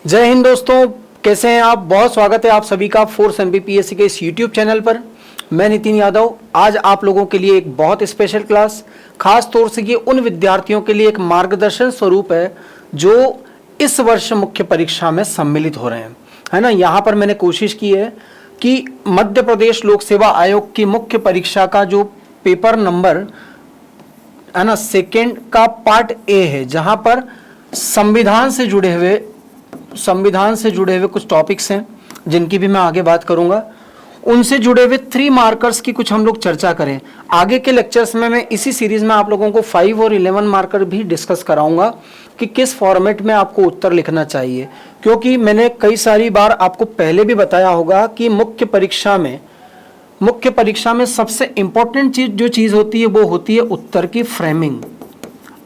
जय हिंद दोस्तों, कैसे हैं आप। बहुत स्वागत है आप सभी का फोर्स एमपीपीएससी के इस यूट्यूब चैनल पर। मैं नितिन यादव आज आप लोगों के लिए एक बहुत स्पेशल क्लास, खास तौर से ये उन विद्यार्थियों के लिए एक मार्गदर्शन स्वरूप है जो इस वर्ष मुख्य परीक्षा में सम्मिलित हो रहे हैं, है ना। यहाँ पर मैंने कोशिश की है कि मध्य प्रदेश लोक सेवा आयोग की मुख्य परीक्षा का जो पेपर नंबर है ना, सेकेंड का पार्ट ए है, जहाँ पर संविधान से जुड़े हुए कुछ टॉपिक्स हैं जिनकी भी मैं आगे बात करूंगा। उनसे जुड़े हुए 3 मार्कर्स की कुछ हम लोग चर्चा करें। आगे के लेक्चर्स में मैं इसी सीरीज में आप लोगों को 5 और 11 मार्कर भी डिस्कस कराऊंगा कि किस फॉर्मेट में आपको उत्तर लिखना चाहिए, क्योंकि मैंने कई सारी बार आपको पहले भी बताया होगा कि मुख्य परीक्षा में सबसे इंपॉर्टेंट जो चीज होती है वो होती है उत्तर की फ्रेमिंग।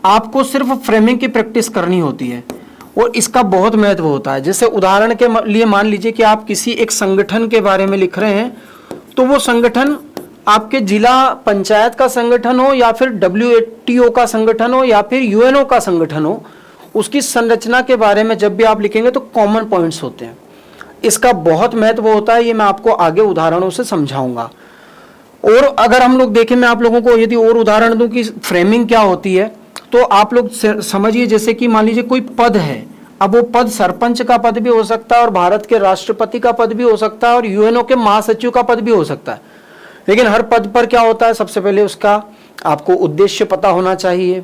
आपको सिर्फ फ्रेमिंग की प्रैक्टिस करनी होती है और इसका बहुत महत्व होता है। जैसे उदाहरण के लिए मान लीजिए कि आप किसी एक संगठन के बारे में लिख रहे हैं, तो वो संगठन आपके जिला पंचायत का संगठन हो या फिर WTO का संगठन हो या फिर UNO का संगठन हो, उसकी संरचना के बारे में जब भी आप लिखेंगे तो कॉमन पॉइंट्स होते हैं। इसका बहुत महत्व होता है, ये मैं आपको आगे उदाहरणों से समझाऊंगा। और अगर हम लोग देखें, मैं आप लोगों को यदि और उदाहरण दूं कि फ्रेमिंग क्या होती है, तो आप लोग समझिए जैसे कि मान लीजिए कोई पद है। अब वो पद सरपंच का पद भी हो सकता है और भारत के राष्ट्रपति का पद भी हो सकता है और UNO के महासचिव का पद भी हो सकता है। लेकिन हर पद पर क्या होता है, सबसे पहले उसका आपको उद्देश्य पता होना चाहिए,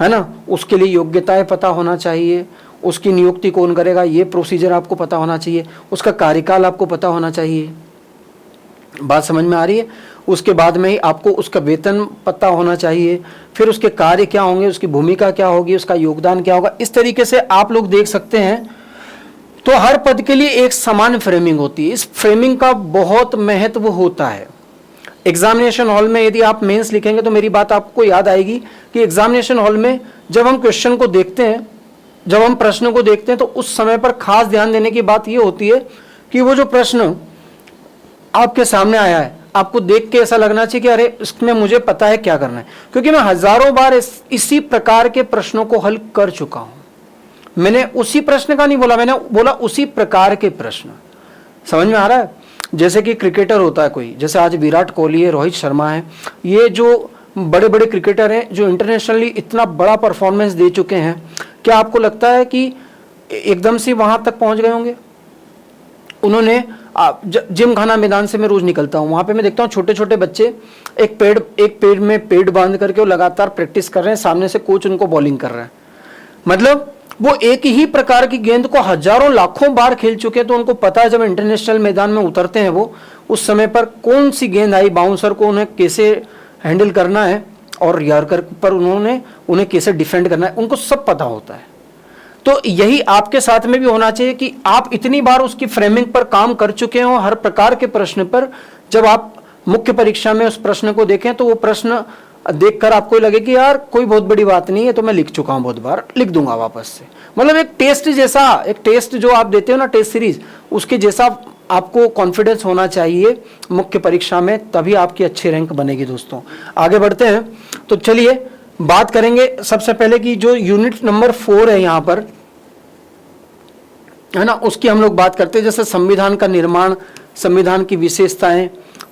है ना। उसके लिए योग्यताएं पता होना चाहिए, उसकी नियुक्ति कौन करेगा ये प्रोसीजर आपको पता होना चाहिए, उसका कार्यकाल आपको पता होना चाहिए। बात समझ में आ रही है। उसके बाद में ही आपको उसका वेतन पता होना चाहिए, फिर उसके कार्य क्या होंगे, उसकी भूमिका क्या होगी, उसका योगदान क्या होगा। इस तरीके से आप लोग देख सकते हैं। तो हर पद के लिए एक समान फ्रेमिंग होती है। इस फ्रेमिंग का बहुत महत्व होता है। एग्जामिनेशन हॉल में यदि आप मेंस लिखेंगे तो मेरी बात आपको याद आएगी कि एग्जामिनेशन हॉल में जब हम क्वेश्चन को देखते हैं, जब हम प्रश्न को देखते हैं, तो उस समय पर खास ध्यान देने की बात यह होती है कि वो जो प्रश्न आपके सामने आया है, आपको देख के ऐसा लगना चाहिए कि अरे इसमें मुझे पता है क्या करना है, क्योंकि मैं हजारों बार इसी प्रकार के प्रश्नों को हल कर चुका हूं। मैंने उसी प्रश्न का नहीं बोला, मैंने बोला उसी प्रकार के प्रश्न। समझ में आ रहा है। जैसे कि क्रिकेटर होता है कोई, जैसे आज विराट कोहली है, रोहित शर्मा है, ये जो बड़े बड़े क्रिकेटर हैं जो इंटरनेशनली इतना बड़ा परफॉर्मेंस दे चुके हैं, क्या आपको लगता है कि एकदम से वहां तक पहुंच गए होंगे? उन्होंने जिम खाना मैदान से मैं रोज निकलता हूँ, वहां पे मैं देखता हूँ छोटे छोटे बच्चे एक पेड़ में पेड़ बांध करके वो लगातार प्रैक्टिस कर रहे हैं, सामने से कोच उनको बॉलिंग कर रहा है। मतलब वो एक ही प्रकार की गेंद को हजारों लाखों बार खेल चुके हैं, तो उनको पता है जब इंटरनेशनल मैदान में उतरते हैं वो उस समय पर कौन सी गेंद आई, बाउंसर को उन्हें कैसे हैंडल करना है और यॉर्कर पर उन्हें कैसे डिफेंड करना है, उनको सब पता होता है। तो यही आपके साथ में भी होना चाहिए कि आप इतनी बार उसकी फ्रेमिंग पर काम कर चुके हो हर प्रकार के प्रश्न पर। जब आप मुख्य परीक्षा में उस प्रश्न को देखें तो वो प्रश्न देखकर आपको लगे कि यार कोई बहुत बड़ी बात नहीं है, तो मैं लिख चुका हूं, बहुत बार लिख दूंगा वापस से। मतलब एक टेस्ट जो आप देते हो ना, टेस्ट सीरीज, उसके जैसा आपको कॉन्फिडेंस होना चाहिए मुख्य परीक्षा में, तभी आपकी अच्छी रैंक बनेगी। दोस्तों आगे बढ़ते हैं, तो चलिए बात करेंगे सबसे पहले कि जो यूनिट नंबर 4 है यहाँ पर, है ना, उसकी हम लोग बात करते हैं। जैसे संविधान का निर्माण, संविधान की विशेषताएं,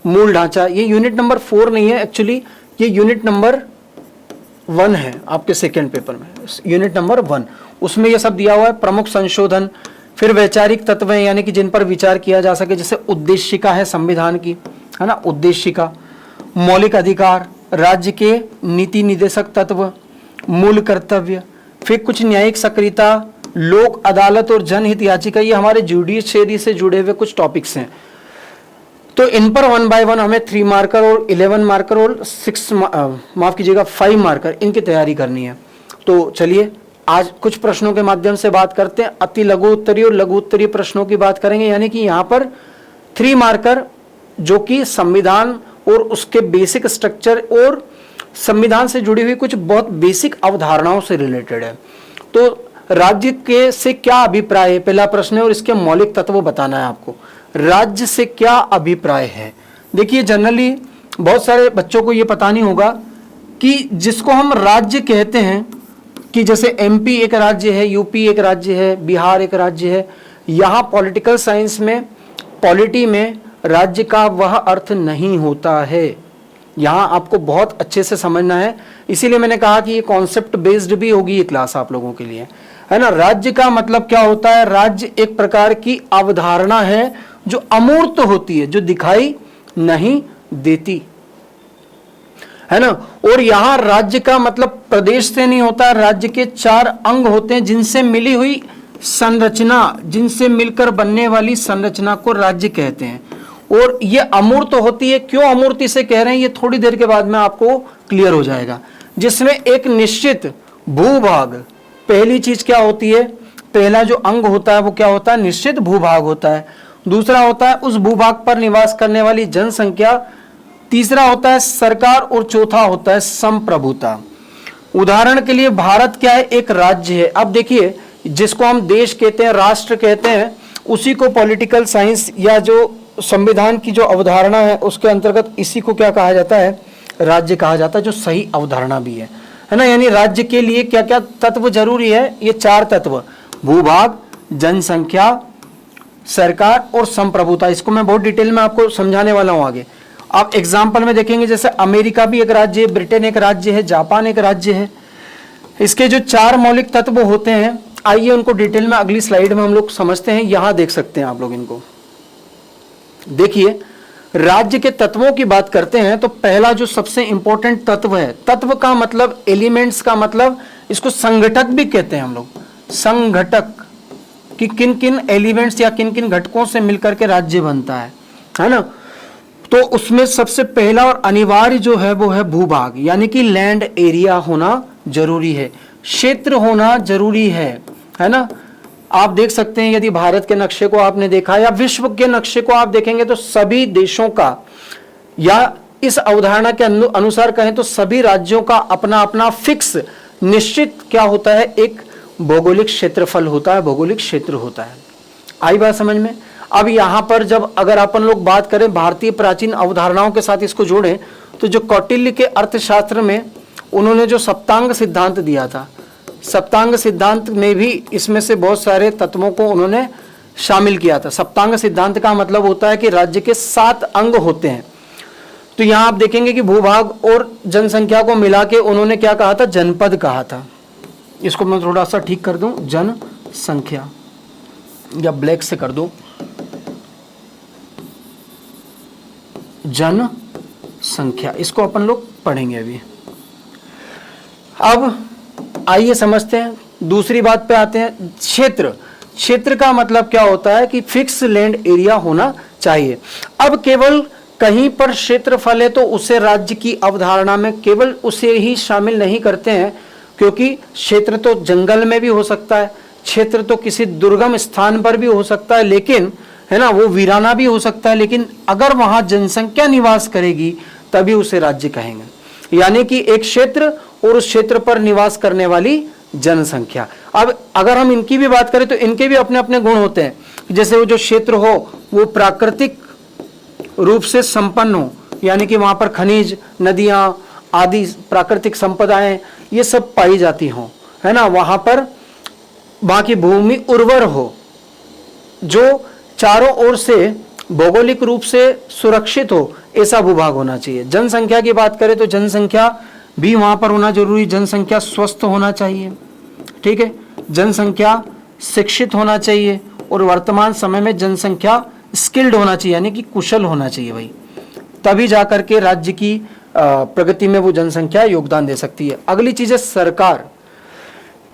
मूल ढांचा। ये यूनिट नंबर 4 नहीं है, एक्चुअली ये यूनिट नंबर 1 है आपके सेकेंड पेपर में, यूनिट नंबर 1। उसमें ये सब दिया हुआ है। प्रमुख संशोधन, फिर वैचारिक तत्व हैं, यानी कि जिन पर विचार किया जा सके, जैसे उद्देशिका है संविधान की, है ना, उद्देशिका। मौलिक अधिकार, राज्य के नीति निदेशक तत्व, मूल कर्तव्य, फिर कुछ न्यायिक सक्रियता, लोक अदालत और जनहित याचिका। ये हमारे जुडिशरी से जुड़े हुए कुछ टॉपिक्स हैं। तो इन पर 1 बाय 1 हमें 3 मार्कर और 11 मार्कर और 5 मार्कर इनकी तैयारी करनी है। तो चलिए आज कुछ प्रश्नों के माध्यम से बात करते हैं। अति लघु उत्तरीय और लघु उत्तरीय प्रश्नों की बात करेंगे, यानी कि यहाँ पर 3 मार्कर जो कि संविधान और उसके बेसिक स्ट्रक्चर और संविधान से जुड़ी हुई कुछ बहुत बेसिक अवधारणाओं से रिलेटेड है। तो राज्य के से क्या अभिप्राय है, पहला प्रश्न है, और इसके मौलिक तत्व बताना है आपको। राज्य से क्या अभिप्राय है? देखिए जनरली बहुत सारे बच्चों को यह पता नहीं होगा कि जिसको हम राज्य कहते हैं कि जैसे एमपी एक राज्य है, यूपी एक राज्य है, बिहार एक राज्य है, यहाँ पॉलिटिकल साइंस में, पॉलिटी में राज्य का वह अर्थ नहीं होता है। यहाँ आपको बहुत अच्छे से समझना है, इसीलिए मैंने कहा कि ये कॉन्सेप्ट बेस्ड भी होगी ये क्लास आप लोगों के लिए, है ना। राज्य का मतलब क्या होता है? राज्य एक प्रकार की अवधारणा है जो अमूर्त होती है, जो दिखाई नहीं देती, है ना। और यहां राज्य का मतलब प्रदेश से नहीं होता, राज्य के 4 अंग होते हैं जिनसे मिली हुई संरचना, जिनसे मिलकर बनने वाली संरचना को राज्य कहते हैं। और ये अमूर्त होती है। क्यों अमूर्त इसे कह रहे हैं ये थोड़ी देर के बाद में आपको क्लियर हो जाएगा। जिसमें एक निश्चित भूभाग, पहली चीज क्या होती है? पहला जो अंग होता है वो क्या होता है? निश्चित भूभाग होता है। दूसरा होता है उस भूभाग पर निवास करने वाली जनसंख्या। तीसरा होता है सरकार, और चौथा होता है संप्रभुता। उदाहरण के लिए भारत क्या है? एक राज्य है। अब देखिए, जिसको हम देश कहते हैं, राष्ट्र कहते हैं, उसी को पॉलिटिकल साइंस या जो संविधान की जो अवधारणा है उसके अंतर्गत इसी को क्या कहा जाता है? राज्य कहा जाता है, जो सही अवधारणा भी है ना। यानी राज्य के लिए क्या क्या तत्व जरूरी है? ये 4 तत्व, भूभाग, जनसंख्या, सरकार और संप्रभुता। इसको मैं बहुत डिटेल में आपको समझाने वाला हूं आगे। आप एग्जाम्पल में देखेंगे, जैसे अमेरिका भी एक राज्य है, ब्रिटेन एक राज्य है, जापान एक राज्य है। इसके जो 4 मौलिक तत्व होते हैं, आइए उनको डिटेल में अगली स्लाइड में हम लोग समझते हैं। यहां देख सकते हैं आप लोग इनको। देखिए, राज्य के तत्वों की बात करते हैं तो पहला जो सबसे इंपॉर्टेंट तत्व है, तत्व का मतलब एलिमेंट्स का मतलब, इसको संघटक भी कहते हैं हम लोग। संघटक कि किन किन एलिमेंट्स या किन किन घटकों से मिलकर के राज्य बनता है ना। तो उसमें सबसे पहला और अनिवार्य जो है वो है भूभाग, यानी कि लैंड एरिया होना जरूरी है, क्षेत्र होना जरूरी है ना। आप देख सकते हैं, यदि भारत के नक्शे को आपने देखा या विश्व के नक्शे को आप देखेंगे तो सभी देशों का, या इस अवधारणा के अनुसार कहें तो सभी राज्यों का अपना अपना फिक्स निश्चित क्या होता है? एक भौगोलिक क्षेत्रफल होता है, भौगोलिक क्षेत्र होता है। आई बात समझ में? अब यहां पर जब अगर अपन लोग बात करें भारतीय प्राचीन अवधारणाओं के साथ इसको जोड़ें, तो जो कौटिल्य के अर्थशास्त्र में उन्होंने जो सप्तांग सिद्धांत दिया था, सप्तांग सिद्धांत में भी इसमें से बहुत सारे तत्वों को उन्होंने शामिल किया था। सप्तांग सिद्धांत का मतलब होता है कि राज्य के 7 अंग होते हैं। तो यहां आप देखेंगे कि भूभाग और जनसंख्या को मिला के उन्होंने क्या कहा था? जनपद कहा था। इसको मैं थोड़ा सा ठीक कर दूं, जनसंख्या, या ब्लैक से कर दो, जनसंख्या। इसको अपन लोग पढ़ेंगे अभी। अब आइए समझते हैं, दूसरी बात पे आते हैं, क्षेत्र। क्षेत्र का मतलब क्या होता है? कि फिक्स लैंड एरिया होना चाहिए। अब केवल कहीं पर क्षेत्रफल है तो उसे राज्य की अवधारणा में केवल उसे ही शामिल नहीं करते हैं, क्योंकि क्षेत्र तो जंगल में भी हो सकता है, क्षेत्र तो किसी दुर्गम स्थान पर भी हो सकता है, लेकिन है ना, वो वीराना भी हो सकता है, लेकिन अगर वहां जनसंख्या निवास करेगी तभी उसे राज्य कहेंगे। यानी कि एक क्षेत्र और उस क्षेत्र पर निवास करने वाली जनसंख्या। अब अगर हम इनकी भी बात करें तो इनके भी अपने अपने गुण होते हैं। जैसे वो जो क्षेत्र हो वो प्राकृतिक रूप से संपन्न हो, यानी कि वहां पर खनिज, नदियां आदि प्राकृतिक संपदाएं ये सब पाई जाती हों, है ना। वहां पर वहां की भूमि उर्वर हो, जो चारों ओर से भौगोलिक रूप से सुरक्षित हो, ऐसा भूभाग होना चाहिए। जनसंख्या की बात करें तो जनसंख्या भी वहां पर होना जरूरी। जनसंख्या स्वस्थ होना चाहिए, ठीक है। जनसंख्या शिक्षित होना चाहिए, और वर्तमान समय में जनसंख्या स्किल्ड होना चाहिए, यानी कि कुशल होना चाहिए भाई। तभी जाकर के राज्य की प्रगति में वो जनसंख्या योगदान दे सकती है। अगली चीज है सरकार।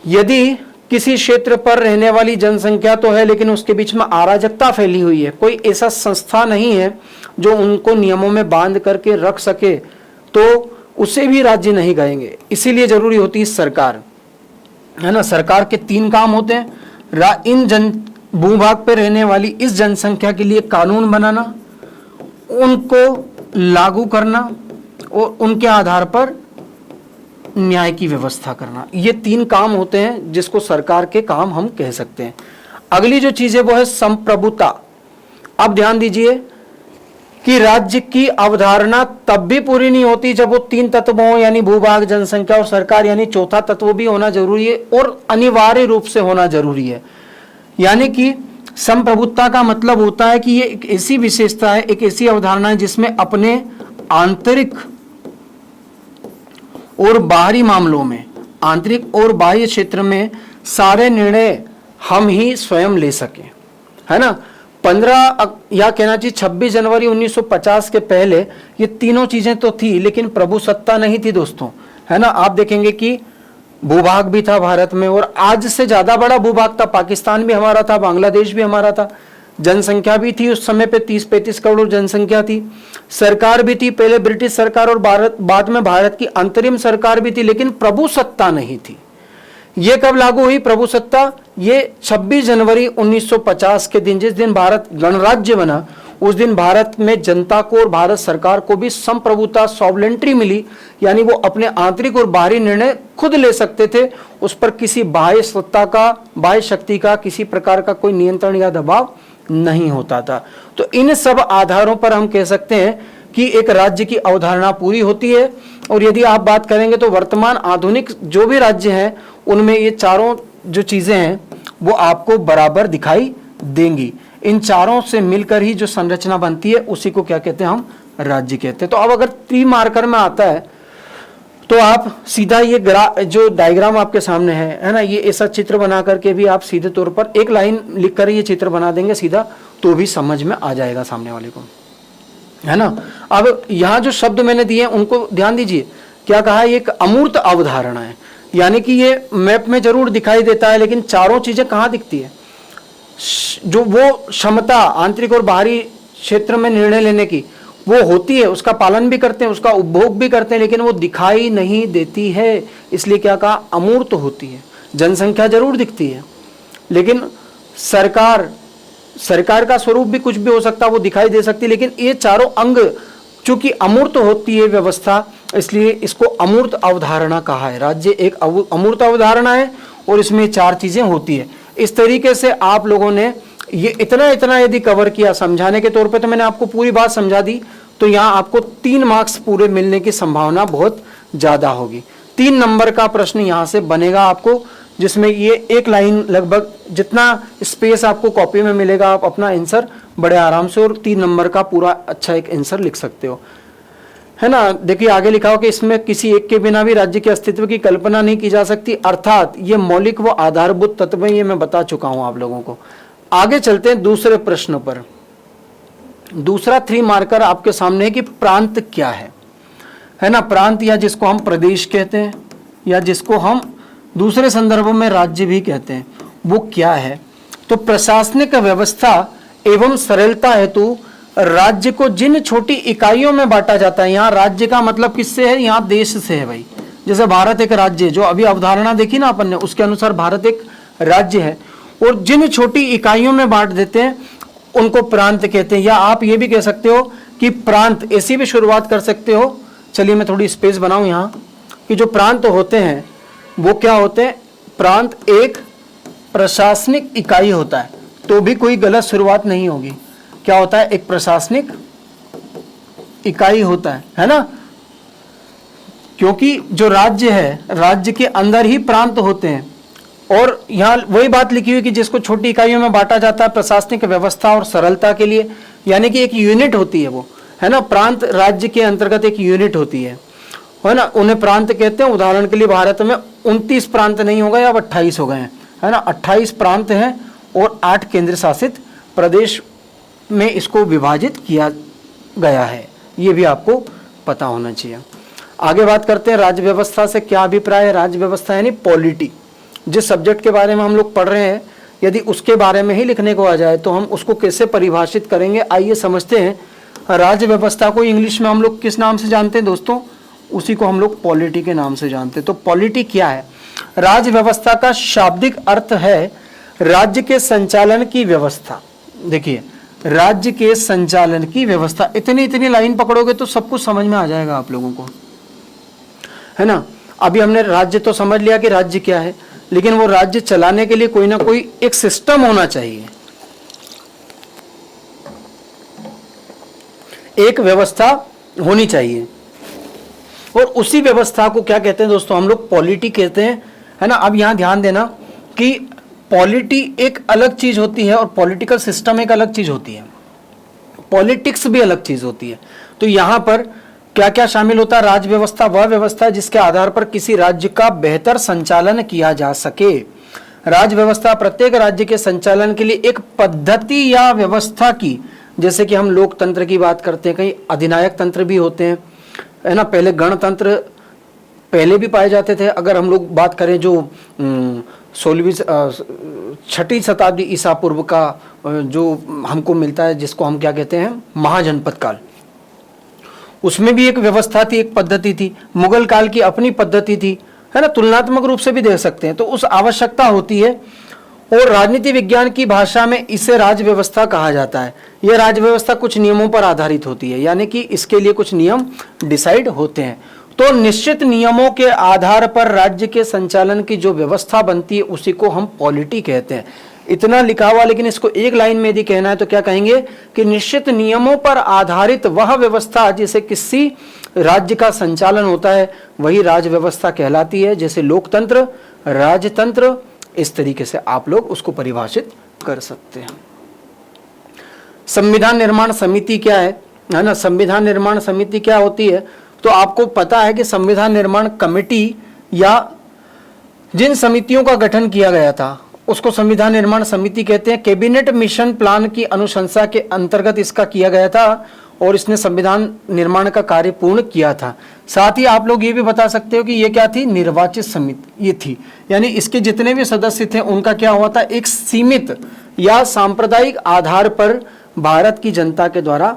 यदि किसी क्षेत्र पर रहने वाली जनसंख्या तो है, लेकिन उसके बीच में अराजकता फैली हुई है, कोई ऐसा संस्था नहीं है जो उनको नियमों में बांध करके रख सके, तो उसे भी राज्य नहीं कहेंगे। इसीलिए जरूरी होती है सरकार, है ना। सरकार के 3 काम होते हैं। इन भूभाग पर रहने वाली इस जनसंख्या के लिए कानून बनाना, उनको लागू करना, और उनके आधार पर न्याय की व्यवस्था करना। ये 3 काम होते हैं जिसको सरकार के काम हम कह सकते हैं। अगली जो चीज है वो है संप्रभुता। अब ध्यान दीजिए, कि राज्य की अवधारणा तब भी पूरी नहीं होती जब वो तीन तत्वों यानी भूभाग, जनसंख्या और सरकार यानी चौथा तत्व भी होना जरूरी है और अनिवार्य रूप से होना जरूरी है। यानी कि संप्रभुत्ता का मतलब होता है कि ये एक ऐसी विशेषता है, एक ऐसी अवधारणा है जिसमें अपने आंतरिक और बाहरी मामलों में, आंतरिक और बाह्य क्षेत्र में सारे निर्णय हम ही स्वयं ले सकें, है ना। 15 या कहना चाहिए 26 जनवरी 1950 के पहले ये तीनों चीजें तो थी, लेकिन प्रभु सत्ता नहीं थी दोस्तों, है ना। आप देखेंगे कि भूभाग भी था भारत में और आज से ज्यादा बड़ा भूभाग था, पाकिस्तान भी हमारा था, बांग्लादेश भी हमारा था। जनसंख्या भी थी उस समय पे 30-35 करोड़ जनसंख्या थी। सरकार भी थी, पहले ब्रिटिश सरकार और बाद में भारत की अंतरिम सरकार भी थी, लेकिन प्रभु सत्ता नहीं थी। ये कब लागू हुई प्रभु सत्ता? ये 26 जनवरी 1950 के दिन, जिस दिन भारत गणराज्य बना, उस दिन भारत में जनता को और भारत सरकार को भी संप्रभुता, सॉवरेंटी मिली, यानी वो अपने आंतरिक और बाहरी निर्णय खुद ले सकते थे। उस पर किसी बाह्य सत्ता का, बाह्य शक्ति का किसी प्रकार का कोई नियंत्रण या दबाव नहीं होता था। तो इन सब आधारों पर हम कह सकते हैं कि एक राज्य की अवधारणा पूरी होती है। और यदि आप बात करेंगे तो वर्तमान आधुनिक जो भी राज्य हैं उनमें ये चारों जो चीजें हैं वो आपको बराबर दिखाई देंगी। इन चारों से मिलकर ही जो संरचना बनती है उसी को क्या कहते हैं? हम राज्य कहते हैं। तो अब अगर 3 मार्कर में आता है तो आप सीधा ये जो डायग्राम आपके सामने है ना, ये ऐसा चित्र बना करके भी आप सीधे तौर पर एक लाइन लिख कर ये चित्र बना देंगे सीधा, तो भी समझ में आ जाएगा सामने वाले को, है ना। अब यहाँ जो शब्द मैंने दिए उनको ध्यान दीजिए। क्या कहा? ये एक अमूर्त अवधारणा है, यानी कि ये मैप में जरूर दिखाई देता है, लेकिन चारों चीजें कहाँ दिखती है? जो वो क्षमता आंतरिक और बाहरी क्षेत्र में निर्णय लेने की वो होती है, उसका पालन भी करते हैं, उसका उपभोग भी करते हैं, लेकिन वो दिखाई नहीं देती है। इसलिए क्या कहा? अमूर्त होती है। जनसंख्या जरूर दिखती है, लेकिन सरकार का स्वरूप भी कुछ भी हो सकता है, वो दिखाई दे सकती है, लेकिन ये चारों अंग चूंकि अमूर्त होती है व्यवस्था, इसलिए इसको अमूर्त अवधारणा कहा है। राज्य एक अमूर्त अवधारणा है और इसमें 4 चीजें होती है। इस तरीके से आप लोगों ने ये इतना यदि कवर किया, समझाने के तौर पे तो मैंने आपको पूरी बात समझा दी, तो यहाँ आपको 3 मार्क्स पूरे मिलने की संभावना बहुत ज्यादा होगी। 3 नंबर का प्रश्न यहाँ से बनेगा आपको, जिसमें ये एक लाइन लगभग जितना स्पेस आपको कॉपी में मिलेगा, आप अपना आंसर बड़े आराम से और 3 नंबर का पूरा अच्छा एक आंसर लिख सकते हो, है ना। देखिए आगे लिखा हो कि इसमें किसी एक के बिना भी राज्य के अस्तित्व की कल्पना नहीं की जा सकती, अर्थात ये मौलिक व आधारभूत तत्व हैं, ये मैं बता चुका हूं आप लोगों को। आगे चलते हैं दूसरे प्रश्न पर। दूसरा 3 मार्कर आपके सामने है कि प्रांत क्या है ना। प्रांत या जिसको हम प्रदेश कहते हैं या जिसको हम दूसरे संदर्भों में राज्य भी कहते हैं, वो क्या है? तो प्रशासनिक व्यवस्था एवं सरलता हेतु राज्य को जिन छोटी इकाइयों में बांटा जाता है, यहाँ राज्य का मतलब किससे है? यहाँ देश से है भाई। जैसे भारत एक राज्य है, जो अभी अवधारणा देखी ना अपन ने, उसके अनुसार भारत एक राज्य है, और जिन छोटी इकाइयों में बांट देते हैं उनको प्रांत कहते हैं। या आप ये भी कह सकते हो कि प्रांत, ऐसी भी शुरुआत कर सकते हो। चलिए मैं थोड़ी स्पेस बनाऊं यहाँ, कि जो प्रांत होते हैं वो क्या होते हैं? प्रांत एक प्रशासनिक इकाई होता है, तो भी कोई गलत शुरुआत नहीं होगी। क्या होता है? एक प्रशासनिक इकाई होता है ना। क्योंकि जो राज्य है, राज्य के अंदर ही प्रांत होते हैं, और यहाँ वही बात लिखी हुई कि जिसको छोटी इकाइयों में बांटा जाता है प्रशासनिक व्यवस्था और सरलता के लिए, यानी कि एक यूनिट होती है वो, है ना। प्रांत राज्य के अंतर्गत एक यूनिट होती है ना। उन्हें प्रांत कहते हैं। उदाहरण के लिए भारत में 29 प्रांत नहीं हो गए, अब 28 हो गए हैं, है ना। 28 प्रांत हैं और 8 केंद्र शासित प्रदेश में इसको विभाजित किया गया है, ये भी आपको पता होना चाहिए। आगे बात करते हैं राज्य व्यवस्था से क्या अभिप्राय है। राज्य व्यवस्था यानी पॉलिटी, जिस सब्जेक्ट के बारे में हम लोग पढ़ रहे हैं, यदि उसके बारे में ही लिखने को आ जाए तो हम उसको कैसे परिभाषित करेंगे, आइए समझते हैं। राज्य व्यवस्था को इंग्लिश में हम लोग किस नाम से जानते हैं दोस्तों? उसी को हम लोग पॉलिटी के नाम से जानते हैं। तो पॉलिटी क्या है? राज्य व्यवस्था का शाब्दिक अर्थ है राज्य के संचालन की व्यवस्था। देखिए, राज्य के संचालन की व्यवस्था, इतनी लाइन पकड़ोगे तो सब कुछ समझ में आ जाएगा आप लोगों को, है ना। अभी हमने राज्य तो समझ लिया कि राज्य क्या है, लेकिन वो राज्य चलाने के लिए कोई ना कोई एक सिस्टम होना चाहिए। एक व्यवस्था होनी चाहिए। और उसी व्यवस्था को क्या कहते हैं दोस्तों, हम लोग पॉलिटी कहते हैं, है ना। अब यहाँ ध्यान देना कि पॉलिटी एक अलग चीज होती है और पॉलिटिकल सिस्टम एक अलग चीज होती है, पॉलिटिक्स भी अलग चीज होती है। तो यहाँ पर क्या क्या शामिल होता है? राज्य व्यवस्था वह व्यवस्था है जिसके आधार पर किसी राज्य का बेहतर संचालन किया जा सके। राज्य व्यवस्था प्रत्येक राज्य के संचालन के लिए एक पद्धति या व्यवस्था की, जैसे कि हम लोकतंत्र की बात करते हैं, कहीं अधिनायक तंत्र भी होते हैं, है ना। पहले गणतंत्र पहले भी पाए जाते थे। अगर हम लोग बात करें जो 6वीं शताब्दी ईसा पूर्व का जो हमको मिलता है, जिसको हम क्या कहते हैं, महाजनपद काल, उसमें भी एक व्यवस्था थी, एक पद्धति थी। मुगल काल की अपनी पद्धति थी, है ना। तुलनात्मक रूप से भी देख सकते हैं। तो उस आवश्यकता होती है, और राजनीति विज्ञान की भाषा में इसे राज्य व्यवस्था कहा जाता है। यह राज्य व्यवस्था कुछ नियमों पर आधारित होती है, यानी कि इसके लिए कुछ नियम डिसाइड होते हैं। तो निश्चित नियमों के आधार पर राज्य के संचालन की जो व्यवस्था बनती है उसी को हम पॉलिटी कहते हैं। इतना लिखा हुआ, लेकिन इसको एक लाइन में यदि कहना है तो क्या कहेंगे कि निश्चित नियमों पर आधारित वह व्यवस्था जिसे किसी राज्य का संचालन होता है वही राज्य व्यवस्था कहलाती है। जैसे लोकतंत्र, राजतंत्र, इस तरीके से आप लोग उसको परिभाषित कर सकते हैं। संविधान निर्माण समिति क्या है ना। संविधान निर्माण समिति क्या होती है, तो आपको पता है कि संविधान निर्माण कमेटी या जिन समितियों का गठन किया गया था उसको संविधान निर्माण समिति कहते हैं। कैबिनेट मिशन प्लान की अनुशंसा के अंतर्गत इसका किया गया था और इसने संविधान निर्माण का कार्य पूर्ण किया था। साथ ही आप लोग ये भी बता सकते हो कि ये क्या थी, निर्वाचित समिति ये थी, यानी इसके जितने भी सदस्य थे उनका क्या हुआ था, एक सीमित या सांप्रदायिक आधार पर भारत की जनता के द्वारा,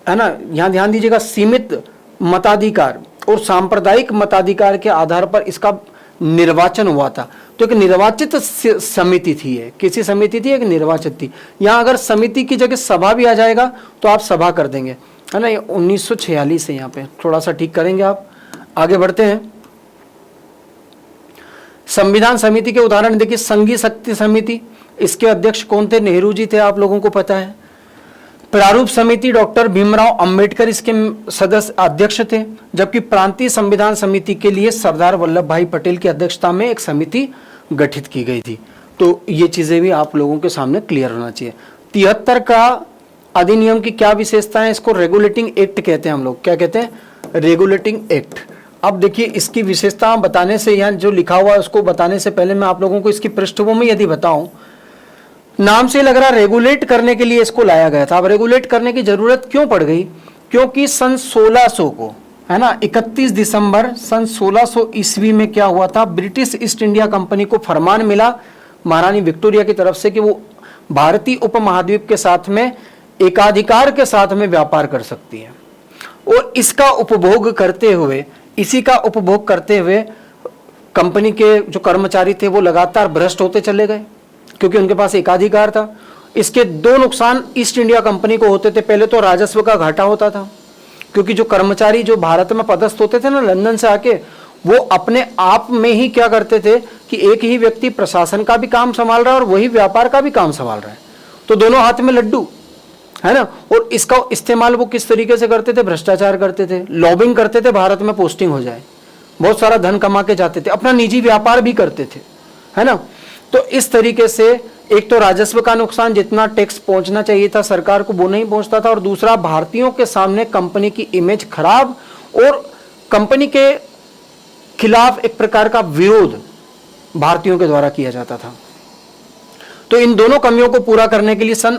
है ना, यहाँ ध्यान दीजिएगा, सीमित मताधिकार और सांप्रदायिक मताधिकार के आधार पर इसका निर्वाचन हुआ था। तो एक निर्वाचित समिति थी, है किसी समिति थी, एक निर्वाचित थी। यहाँ अगर समिति की जगह सभा भी आ जाएगा तो आप सभा कर देंगे, है ना। 1946 है, यहाँ पे थोड़ा सा ठीक करेंगे आप। आगे बढ़ते हैं। संविधान समिति के उदाहरण देखिए, संघीय शक्ति समिति, इसके अध्यक्ष कौन थे, नेहरू जी थे, आप लोगों को पता है। प्रारूप समिति डॉक्टर भीमराव अंबेडकर इसके सदस्य अध्यक्ष थे, जबकि प्रांतीय संविधान समिति के लिए सरदार वल्लभ भाई पटेल की अध्यक्षता में एक समिति गठित की गई थी। तो ये चीजें भी आप लोगों के सामने क्लियर होना चाहिए। 73 का अधिनियम की क्या विशेषता है, इसको रेगुलेटिंग एक्ट कहते हैं हम लोग। क्या कहते हैं, रेगुलेटिंग एक्ट। अब देखिए इसकी विशेषता बताने से, यहाँ जो लिखा हुआ है उसको बताने से पहले मैं आप लोगों को इसकी पृष्ठभूमि यदि बताऊं, नाम से लग रहा रेगुलेट करने के लिए इसको लाया गया था। अब रेगुलेट करने की जरूरत क्यों पड़ गई, क्योंकि सन 1600 को, है ना, 31 दिसंबर सन 1600 ईस्वी में क्या हुआ था, ब्रिटिश ईस्ट इंडिया कंपनी को फरमान मिला महारानी विक्टोरिया की तरफ से कि वो भारतीय उपमहाद्वीप के साथ में एकाधिकार के साथ में व्यापार कर सकती है। और इसका उपभोग करते हुए, इसी का उपभोग करते हुए कंपनी के जो कर्मचारी थे वो लगातार भ्रष्ट होते चले गए, क्योंकि उनके पास एकाधिकार था। इसके दो नुकसान ईस्ट इंडिया कंपनी को होते थे। पहले तो राजस्व का घाटा होता था, क्योंकि जो कर्मचारी जो भारत में पदस्थ होते थे ना लंदन से आके, वो अपने आप में ही क्या करते थे कि एक ही व्यक्ति प्रशासन का भी काम संभाल रहा है और वही व्यापार का भी काम संभाल रहा है, तो दोनों हाथ में लड्डू, है ना। और इसका इस्तेमाल वो किस तरीके से करते थे, भ्रष्टाचार करते थे, लॉबिंग करते थे, भारत में पोस्टिंग हो जाए, बहुत सारा धन कमा के जाते थे, अपना निजी व्यापार भी करते थे, है ना। तो इस तरीके से एक तो राजस्व का नुकसान, जितना टैक्स पहुंचना चाहिए था सरकार को वो नहीं पहुंचता था, और दूसरा भारतीयों के सामने कंपनी की इमेज खराब और कंपनी के खिलाफ एक प्रकार का विरोध भारतीयों के द्वारा किया जाता था। तो इन दोनों कमियों को पूरा करने के लिए सन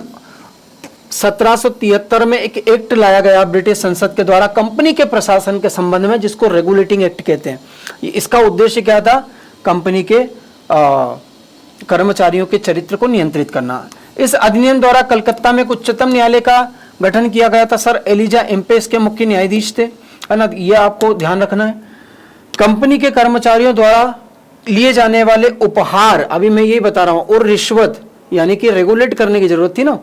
1773 में एक एक्ट लाया गया ब्रिटिश संसद के द्वारा कंपनी के प्रशासन के संबंध में, जिसको रेगुलेटिंग एक्ट कहते हैं। इसका उद्देश्य क्या था, कंपनी के कर्मचारियों के चरित्र को नियंत्रित करना। इस अधिनियम द्वारा कलकत्ता में उच्चतम न्यायालय का गठन किया गया था। सर एलिजा एम्पेस के मुख्य न्यायाधीश थे, है ना, ये आपको ध्यान रखना है। कंपनी के कर्मचारियों द्वारा लिए जाने वाले उपहार, अभी मैं यही बता रहा हूं, और रिश्वत, यानी कि रेगुलेट करने की जरूरत थी ना,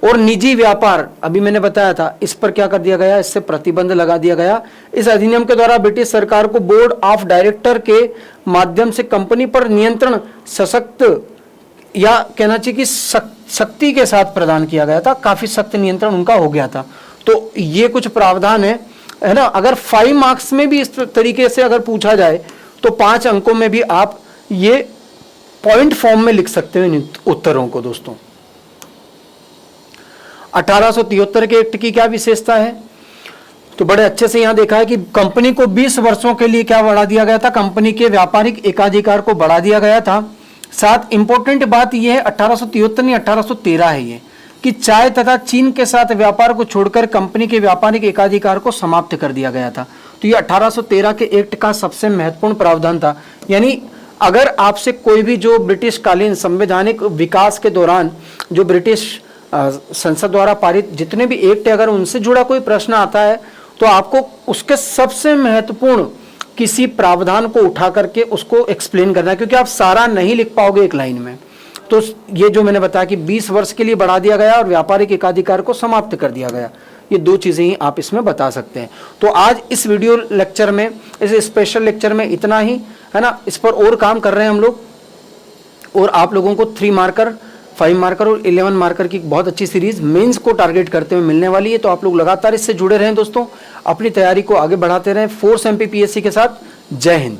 और निजी व्यापार, अभी मैंने बताया था, इस पर क्या कर दिया गया, इससे प्रतिबंध लगा दिया गया। इस अधिनियम के द्वारा ब्रिटिश सरकार को बोर्ड ऑफ डायरेक्टर के माध्यम से कंपनी पर नियंत्रण सशक्त, या कहना चाहिए कि सख्ती के साथ प्रदान किया गया था। काफी सख्त नियंत्रण उनका हो गया था। तो ये कुछ प्रावधान है ना। अगर 5 मार्क्स में भी इस तरीके से अगर पूछा जाए तो 5 अंकों में भी आप ये पॉइंट फॉर्म में लिख सकते हो इन उत्तरों को दोस्तों। 1873 के एक्ट की क्या विशेषता है, तो बड़े अच्छे से यहां देखा है कि कंपनी को 20 वर्षों के लिए क्या बढ़ा दिया गया था, कंपनी के व्यापारिक एकाधिकार को बढ़ा दिया गया था। साथ इंपॉर्टेंट बात यह है 1873 नहीं 1813 है ये, कि चाय तथा चीन के साथ व्यापार को छोड़कर कंपनी के व्यापारिक एकाधिकार को समाप्त कर दिया गया था। तो ये 1813 के एक्ट का सबसे महत्वपूर्ण प्रावधान था। यानी अगर आपसे कोई भी जो ब्रिटिश कालीन संवैधानिक विकास के दौरान जो ब्रिटिश संसद द्वारा पारित जितने भी एक्ट है, अगर उनसे जुड़ा कोई प्रश्न आता है तो आपको उसके सबसे महत्वपूर्ण किसी प्रावधान को उठा करके उसको एक्सप्लेन करना है, क्योंकि आप सारा नहीं लिख पाओगे एक लाइन में। तो ये जो मैंने बताया कि 20 वर्ष के लिए बढ़ा दिया गया और व्यापारिक एकाधिकार को समाप्त कर दिया गया, ये 2 चीजें ही आप इसमें बता सकते हैं। तो आज इस वीडियो लेक्चर में, इस स्पेशल लेक्चर में इतना ही है ना। इस पर और काम कर रहे हैं हम लोग, और आप लोगों को 3 मार्कर, 5 मार्कर और 11 मार्कर की बहुत अच्छी सीरीज मेंस को टारगेट करते हुए मिलने वाली है। तो आप लोग लगातार इससे जुड़े रहें दोस्तों, अपनी तैयारी को आगे बढ़ाते रहें फोर्स एमपीपीएससी के साथ। जय हिंद।